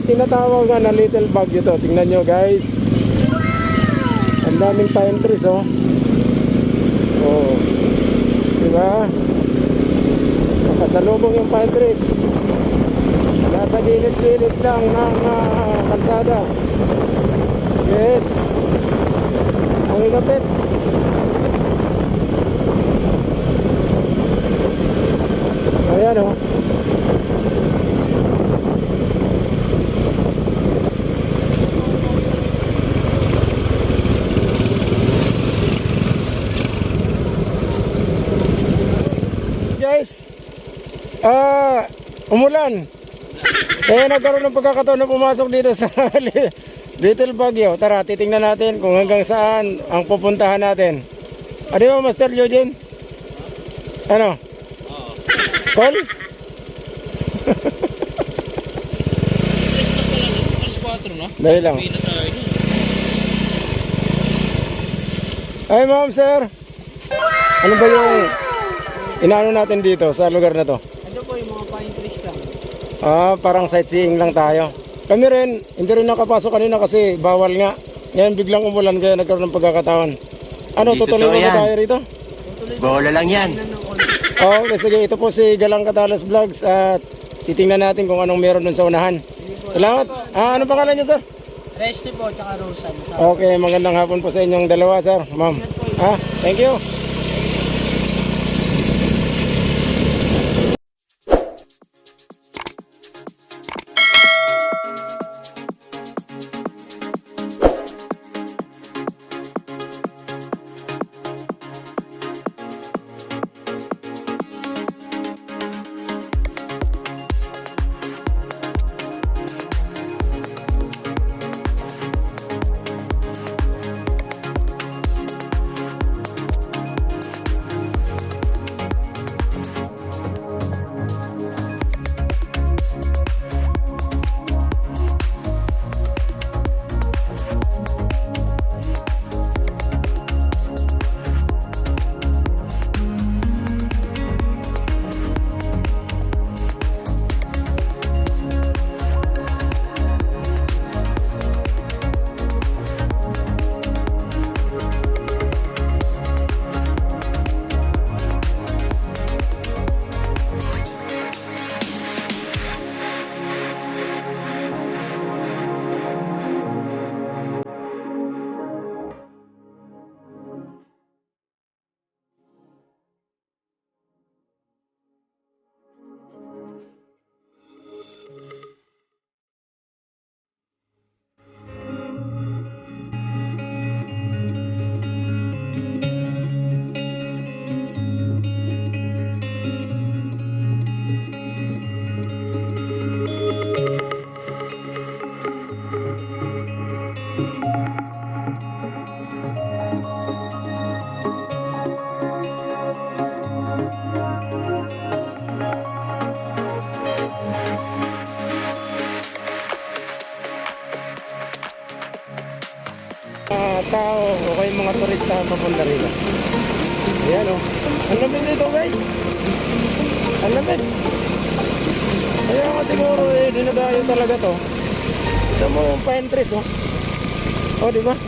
tinatawag nga na little Baguio to. Tingnan nyo guys. Ang daming pine trees oh. Oh. Diba? Nakasalubong yung pine trees. Nasa gilid-gilid lang ng kalsada. Yes. Ang ilapit. Ayan oh. Guys, umulan. Nagkaroon ng pagkakataon na pumasok dito sa Little Baguio. Tara, titingnan natin kung hanggang saan ang pupuntahan natin. Ano mo, Master Eugene? Ano? Call? Dali lang. Ay, ma'am, sir. Ano ba yung inaano natin dito sa lugar na to? Ano po yung mga pine trees lang? Parang sightseeing lang tayo. Kami rin, hindi rin nakapasok kanina kasi bawal nga. Ngayon biglang umulan kaya nagkaroon ng pagkakataon. Ano, tutuloy mo ba tayo rito? Bola lang yan. Okay, sige. Ito po si Galang Katalas Vlogs at titingnan natin kung anong meron dun sa unahan. Salamat. Ano pangalan niyo, sir? Resty po, tsaka Rosa. Okay, magandang hapon po sa inyong dalawa, sir. Ma'am. Thank you. Tao o kayong mga turista papunta rito. Ayan o. Ang lamig dito guys. Ang lamig. Kaya nga siguro dinadayo talaga to. Ito mo yung pine trees o. O diba?